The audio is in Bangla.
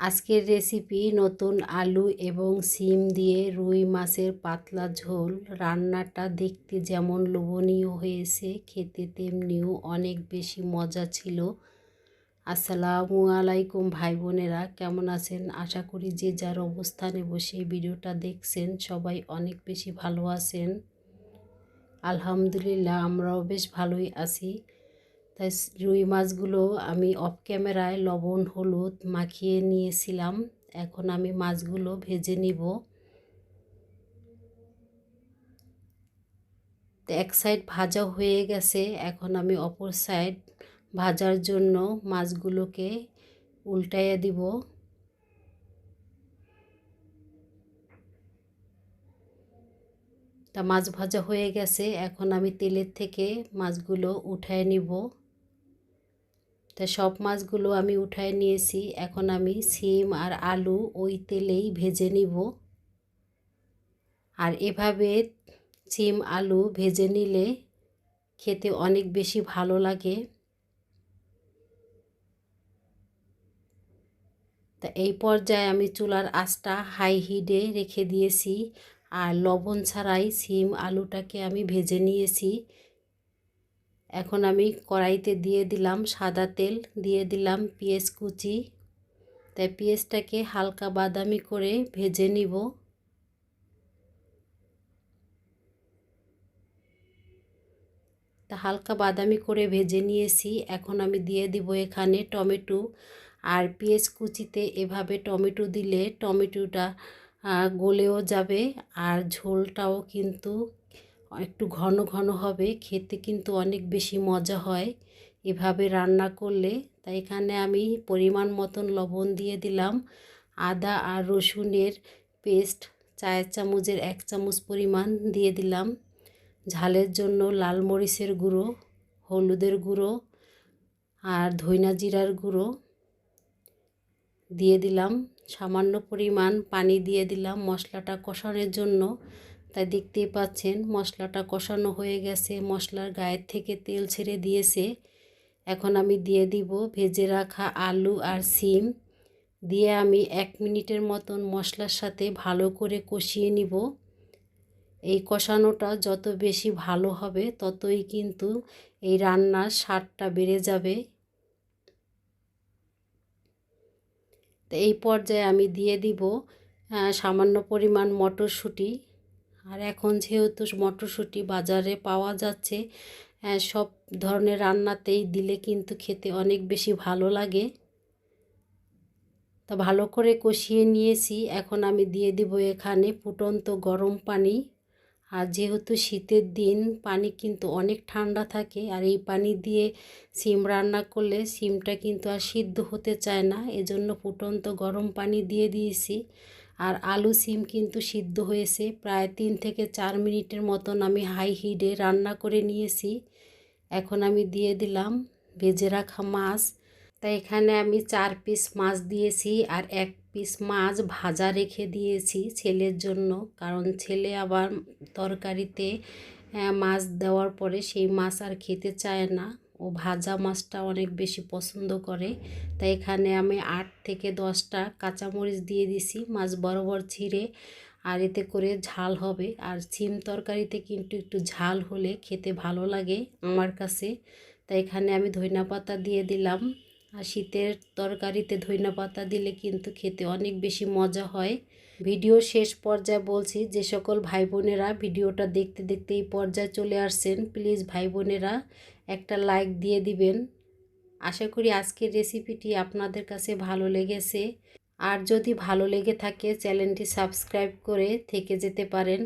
আজকের রেসিপি নতুন আলু এবং সিম দিয়ে রুই মাছের পাতলা ঝোল। রান্নাটা দেখতে যেমন লোভনীয় হয়েছে, খেতে তেমনিও অনেক বেশি মজা ছিল। আসসালামু আলাইকুম ভাই বোনেরা, কেমন আছেন? আশা করি যে যার অবস্থানে বসে ভিডিওটা দেখছেন সবাই অনেক বেশি ভালো আছেন। আলহামদুলিল্লাহ, আমরাও বেশ ভালোই আছি। তাই রুই মাছগুলো আমি অফ ক্যামেরায় লবণ হলুদ মাখিয়ে নিয়েছিলাম। এখন আমি মাছগুলো ভেজে নিব। তো এক সাইড ভাজা হয়ে গেছে, এখন আমি অপর সাইড ভাজার জন্য মাছগুলোকে উল্টাইয়া দিব। তা মাছ ভাজা হয়ে গেছে, এখন আমি তেলের থেকে মাছগুলো উঠায় নিব। তা সব মাছগুলো আমি উঠায় নিয়েছি, এখন আমি সিম আর আলু ওই তেলেই ভেজে নিব। আর এভাবে সিম আলু ভেজে নিলে খেতে অনেক বেশি ভালো লাগে। তা এই পর্যায়ে আমি চুলার আঁচটা হাই হিটে রেখে দিয়েছি আর লবণ ছাড়াই সিম আলুটাকে আমি ভেজে নিয়েছি। এখন আমি কড়াইতে দিয়ে দিলাম সাদা তেল, দিয়ে দিলাম পেঁয়াজ কুচি। তাই পেঁয়াজটাকে হালকা বাদামি করে ভেজে নিব। তা হালকা বাদামি করে ভেজে নিয়েছি, এখন আমি দিয়ে দিব এখানে টমেটো। আর পেঁয়াজ কুচিতে এভাবে টমেটো দিলে টমেটোটা গলেও যাবে আর ঝোলটাও কিন্তু একটু ঘন ঘন হবে, খেতে কিন্তু অনেক বেশি মজা হয় এভাবে রান্না করলে। তাই এখানে আমি পরিমাণ মতন লবণ দিয়ে দিলাম। আদা আর রসুনের পেস্ট চায়ের চামচের 1 চামচ পরিমাণ দিয়ে দিলাম। ঝালের জন্য লাল মরিচের গুঁড়ো, হলুদের গুঁড়ো আর ধইনা জিরার গুঁড়ো দিয়ে দিলাম। সামান্য পরিমাণ পানি দিয়ে দিলাম মশলাটা কষানোর জন্য। তাই দেখতেই পাচ্ছেন মশলাটা কষানো হয়ে গেছে, মশলার গায়ের থেকে তেল ছেড়ে দিয়েছে। এখন আমি দিয়ে দিব ভেজে রাখা আলু আর সিম, দিয়ে আমি 1 মিনিটের মতন মশলার সাথে ভালো করে কষিয়ে নিব। এই কষানোটা যত বেশি ভালো হবে ততই কিন্তু এই রান্নার স্বাদটা বেড়ে যাবে। তো এই পর্যায়ে আমি দিয়ে দিব সামান্য পরিমাণ মটরশুঁটি। আর এখন যেহেতু মটরশুঁটি বাজারে পাওয়া যাচ্ছে, সব ধরনের রান্নাতেই দিলে কিন্তু খেতে অনেক বেশি ভালো লাগে। তা ভালো করে কষিয়ে নিয়েছি, এখন আমি দিয়ে দিব এখানে ফুটন্ত গরম পানি। আর যেহেতু শীতের দিন পানি কিন্তু অনেক ঠান্ডা থাকে, আর এই পানি দিয়ে সিম রান্না করলে সিমটা কিন্তু আর সিদ্ধ হতে চায় না, এজন্য ফুটন্ত গরম পানি দিয়ে দিয়েছি। আর আলু সিম কিন্তু সিদ্ধ হয়েছে, প্রায় 3 থেকে 4 মিনিটের মতন আমি হাই হিটে রান্না করে নিয়েছি। এখন আমি দিয়ে দিলাম ভেজে রাখা মাছ। তাই এখানে আমি 4 পিস মাছ দিয়েছি আর 1 পিস মাছ ভাজা রেখে দিয়েছি ছেলের জন্য, কারণ ছেলে আবার তরকারিতে মাছ দেওয়ার পরে সেই মাছ আর খেতে চায় না, ও ভাজা মাছটা অনেক বেশি পছন্দ করে। তাই এখানে আমি 8 থেকে 10টা কাঁচামরিচ দিয়ে দিছি মাছ বরাবর ছিঁড়ে। আর এতে করে ঝাল হবে, আর সিম তরকারিতে কিন্তু একটু ঝাল হলে খেতে ভালো লাগে আমার কাছে। তাই এখানে আমি ধনিয়া পাতা দিয়ে দিলাম। আর শীতের তরকারিতে ধনিয়া পাতা দিলে কিন্তু খেতে অনেক বেশি মজা হয়। ভিডিও শেষ পর্যায়ে বলছি, যে সকল ভাই বোনেরা ভিডিওটা দেখতে দেখতে এই পর্যায়ে চলে আসছেন, প্লিজ ভাই বোনেরা একটা লাইক দিয়ে দিবেন। আশা করি আজকের রেসিপিটি আপনাদের কাছে ভালো লেগেছে। আর যদি ভালো লেগে থাকে চ্যানেলটি সাবস্ক্রাইব করে থেকে যেতে পারেন।